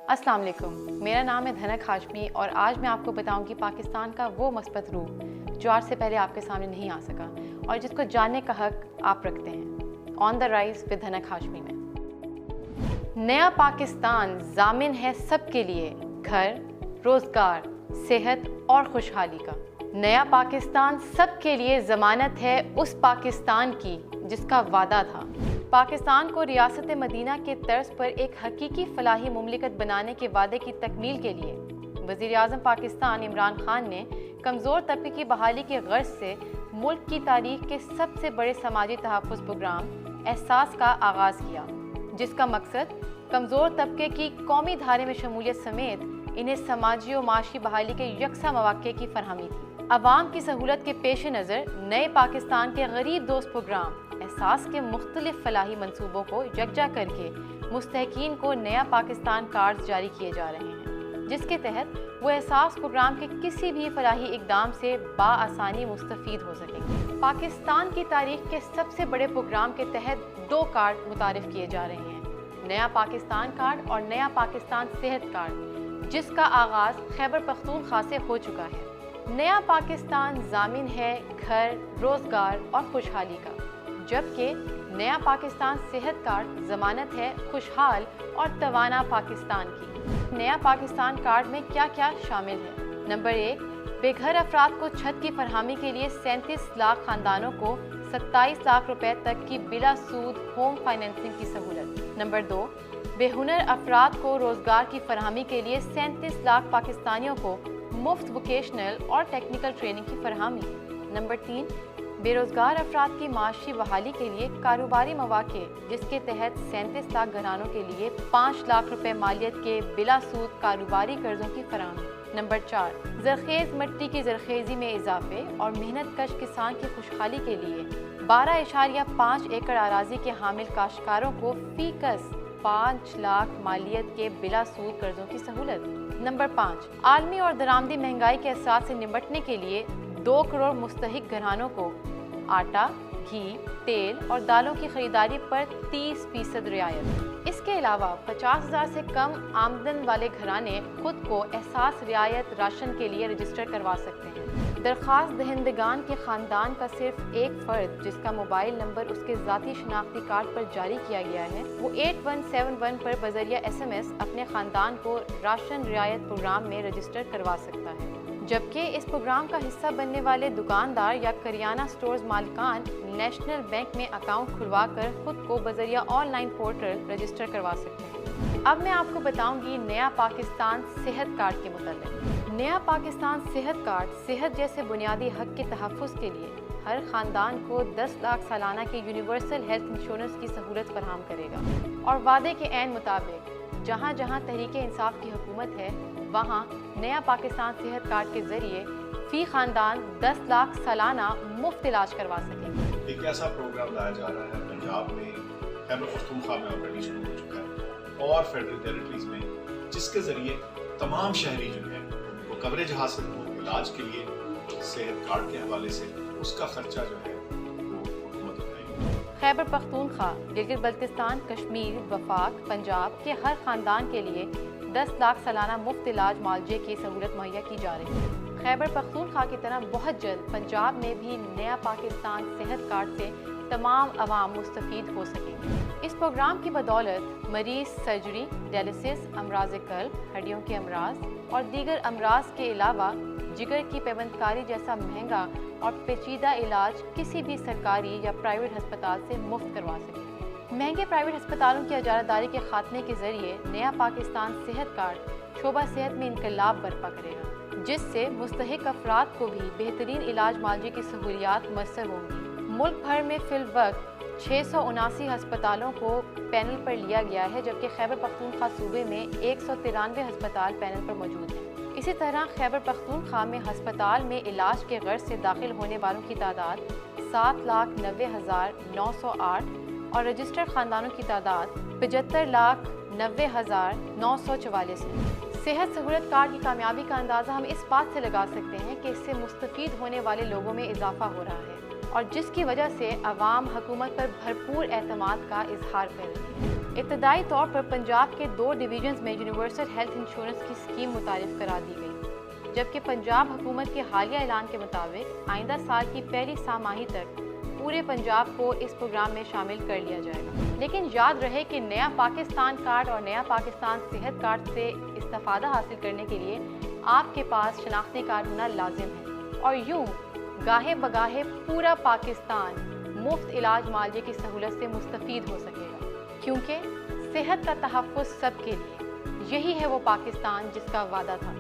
अस्सलाम वालेकुम, मेरा नाम है धनक हाशमी और आज मैं आपको बताऊंगी पाकिस्तान का वो मस्बत रूप जो आज से पहले आपके सामने नहीं आ सका और जिसको जानने का हक आप रखते हैं। ऑन द राइज विद धनक हाशमी में नया पाकिस्तान जामिन है सबके लिए घर, रोजगार, सेहत और खुशहाली का। नया पाकिस्तान सबके लिए ज़मानत है उस पाकिस्तान की जिसका वादा था। पाकिस्तान को रियासत मदीना के तर्ज पर एक हकीकी फलाही मुमलिकत बनाने के वादे की तकमील के लिए वज़ीर-ए-आज़म पाकिस्तान इमरान खान ने कमज़ोर तबके की बहाली के गर्ज से मुल्क की तारीख के सबसे बड़े समाजी तहफ़्फ़ुज़ प्रोग्राम एहसास का आगाज़ किया, जिसका मकसद कमज़ोर तबके की कौमी धारे में शमूलियत समेत इन्हें समाजी और माशी बहाली के यकसा मौक़े की फरहमी थी। अवाम की सहूलत के पेश नज़र नए पाकिस्तान के गरीब दोस्त प्रोग्राम एहसास के मुख्तलिफ फलाही मंसूबों को यकजा करके मुस्तहकीन को नया पाकिस्तान कार्ड्स जारी किए जा रहे हैं, जिसके तहत वो एहसास प्रोग्राम के किसी भी फलाही इकदाम से बाआसानी मुस्तफ़ीद हो सकेंगे। पाकिस्तान की तारीख के सबसे बड़े प्रोग्राम के तहत 2 कार्ड मुतारिफ किए जा रहे हैं, नया पाकिस्तान कार्ड और नया पाकिस्तान सेहत कार्ड, जिसका आगाज़ खैबर पख्तूनख्वा से हो चुका है। नया पाकिस्तान जामिन है घर, रोज़गार और खुशहाली का, जबकि नया पाकिस्तान सेहत कार्ड ज़मानत है खुशहाल और तवाना पाकिस्तान की। नया पाकिस्तान कार्ड में क्या क्या शामिल है? नंबर 1, बेघर अफराद को छत की फरहमी के लिए 37 लाख ख़ानदानों को 27 लाख रुपए तक की बिला सूद होम फाइनेंसिंग की सहूलत। नंबर 2, बेहुनर अफराद को रोज़गार की फरहमी के लिए 37 लाख पाकिस्तानियों को मुफ्त वोकेशनल और टेक्निकल ट्रेनिंग की फरहमी। नंबर 3, बेरोज़गार अफराद की माशी बहाली के लिए कारोबारी मौक़े, जिसके तहत 37 लाख घरानों के लिए 5 लाख रुपए मालियत के बिला सूद कारोबारी कर्जों की फरहमी। नंबर 4, ज़रख़ेज़ मिट्टी की ज़रख़ेज़ी में इजाफे और मेहनत कश किसान की खुशहाली के लिए 12.5 एकड़ अराजी के हामिल काश्तकारों को फ़ीकस 5 लाख मालियत के बिला सूद कर्जों की सहूलत। नंबर 5, आलमी और दरामदी महंगाई के असरात से निपटने के लिए 2 करोड़ मुस्तहिक घरानों को आटा, घी, तेल और दालों की खरीदारी पर 30% रियायत। इसके अलावा 50,000 से कम आमदन वाले घराने खुद को एहसास रियायत राशन के लिए रजिस्टर करवा सकते हैं। दरख्वास्त दहिंदगान के ख़ानदान का सिर्फ एक फ़र्द जिसका मोबाइल नंबर उसके ज़ाती शनाख्ती कार्ड पर जारी किया गया है, वो 8171 पर बज़रिया SMS अपने ख़ानदान को राशन रियायत प्रोग्राम में रजिस्टर करवा सकता है, जबकि इस प्रोग्राम का हिस्सा बनने वाले दुकानदार या करियाना स्टोर्स मालिकान नेशनल बैंक में अकाउंट खुलवा कर खुद को बज़रिया ऑनलाइन पोर्टल रजिस्टर करवा सकते हैं। अब मैं आपको बताऊंगी नया पाकिस्तान सेहत कार्ड के मुताबिक। नया पाकिस्तान सेहत कार्ड सेहत जैसे बुनियादी हक के तहफ़्फ़ुज़ के लिए हर ख़ानदान को 10 लाख सालाना के यूनिवर्सल हेल्थ इंश्योरेंस की सहूलत फराहम करेगा और वादे के ऐन मुताबिक जहाँ जहाँ तहरीक इंसाफ की हुकूमत है, वहाँ नया पाकिस्तान सेहत कार्ड के जरिए फ़ी ख़ानदान 10 लाख सालाना मुफ्त इलाज करवा सकेंगे। एक ऐसा प्रोग्राम लाया जा रहा है पंजाब में, खैबर पख्तूनख्वा में ऑलरेडी शुरू हो चुका है और फेडरल टेरिटरीज में, जिसके ज़रिए तमाम शहरी जो है वो कवरेज हासिल हो इलाज के लिए सेहत कार्ड के हवाले से, उसका खर्चा जो है वो हुकूमत उठाएगी। खैबर पख्तूनख्वा, गिलगित बल्तिस्तान, कश्मीर, वफाक, पंजाब के हर ख़ानदान के लिए 10 लाख सालाना मुफ्त इलाज मुआवजे की सहूलत मुहैया की जा रही है। खैबर पख्तूनख्वा की तरह बहुत जल्द पंजाब में भी नया पाकिस्तान सेहत कार्ड से तमाम अवाम मुस्तफ़ीद हो सकेंगे। इस प्रोग्राम की बदौलत मरीज़ सर्जरी, डायलिसिस, अमराज कल्ब, हड्डियों के अमराज और दीगर अमराज के अलावा जिगर की पेवंदकारी जैसा महंगा और पेचीदा इलाज किसी भी सरकारी या प्राइवेट अस्पताल से मुफ्त करवा सकेंगे। महंगे प्राइवेट अस्पतालों की इजारादारी के खात्मे के जरिए नया पाकिस्तान सेहत कार्ड शोबा सेहत में इनकलाब बर्पा करेगा, जिससे मुस्तहिक अफराद को भी बेहतरीन इलाज मुआवजे की सहूलियात मैसर होंगी। मुल्क भर में फिल वक्त 679 अस्पतालों को पैनल पर लिया गया है, जबकि खैबर पख्तूनख्वा सूबे में 193 अस्पताल पैनल पर मौजूद हैं। इसी तरह खैबर पख्तूनख्वा में अस्पताल में इलाज के गर्ज से दाखिल होने वालों की तादाद 7,90,908 और रजिस्टर्ड ख़ानदानों की तादाद 75,90,944 है। सेहत सहूलत कार्ड की कामयाबी का अंदाज़ा हम इस बात से लगा सकते हैं कि इससे मुस्तफ़ीद होने वाले लोगों में इजाफा हो रहा है और जिसकी वजह से अवाम हुकूमत पर भरपूर एतमाद का इजहार कर रही है। इब्तदाई तौर पर पंजाब के 2 डिवीजन्स में यूनिवर्सल हेल्थ इंश्योरेंस की स्कीम मुतारिफ करा दी गई, जबकि पंजाब हुकूमत के हालिया ऐलान के मुताबिक आइंदा साल की पहली सामाही तक पूरे पंजाब को इस प्रोग्राम में शामिल कर लिया जाएगा। लेकिन याद रहे कि नया पाकिस्तान कार्ड और नया पाकिस्तान सेहत कार्ड से इस्तेफादा हासिल करने के लिए आपके पास शनाख्ती कार्ड होना लाजिम है, और यूँ गाहे बगाहे पूरा पाकिस्तान मुफ्त इलाज मालिये की सहूलत से मुस्तफ़ीद हो सकेगा, क्योंकि सेहत का तहफ़्फ़ुज़ सबके लिए, यही है वो पाकिस्तान जिसका वादा था।